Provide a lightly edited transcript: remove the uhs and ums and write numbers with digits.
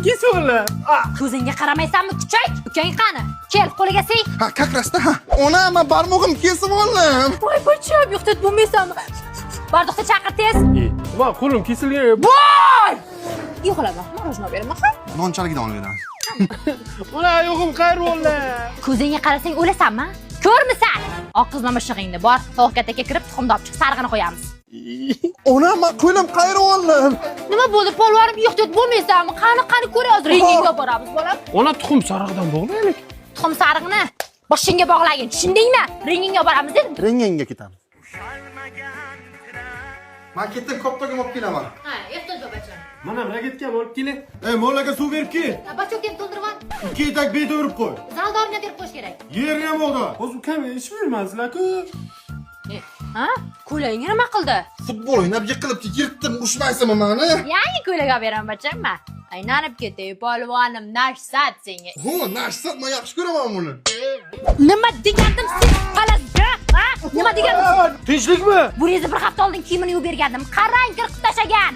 kesib ola. Ko'zingga qaramaysanmi, kuchuk? Ukang qani? Kel, qo'liga sey. Ha, как раз да. Ona, men barmog'im kesib oldim. Voy, bacham, yo'qda bo'lmaysanmi? Bardoqda chaqir tez. Va qo'lim kesilgan. Voy! Yo'qlama, morojno beraman. Nonchaligidan olib beraman. Ular yo'g'im qayerga ola? Ko'zingga qarasang o'lasanmi? Ko'rmisan? Oq qizlama shig'ingni bor, tovuq kattaga kirib tuxumni olib chiq, sarig'ini qo'yamiz. Ona, men qo'lim qayerga oldim? Nima bo'ldi, polvonim yo'qda bo'lmaysanmi? Qani ko'ray hozir rengingga boramiz, bolam. Ona tuxum sarig'idan bog'laylik. Tuxum sarig'ini boshingga bog'lagin, tushundingmi? Rengingga boramiz dedim. Renganga ketamiz. Men ketdim, koptogim olib kelaman. Ha, ehtiyoj bacham. Mana ragetga olib keling. Mo'llaga suv berib kel. Bachok deb to'ldirib ol. 2 etak bet urib qo'y. Zaldorini berib qo'yish kerak. Yerni ham o'g'da. O'zi ukam ish bermaslar-ku. Ha? Ko'ylagingga nima qildi? Futbol o'ynab yiqilib yirtdim, ushmaysizmi meni? Ya'ni ko'ylak olib beraman bachamma. Aylanib ketay, polvonim, nashsat senga. Ho, nashsat, men yaxshi ko'raman buni. Nima degandim sen palazga? Ha? Nima degandim? Tinchlikmi? Bu rezi bir hafta oldin kiyimini yuvib bergandim. Qarang, qirqib tashagan.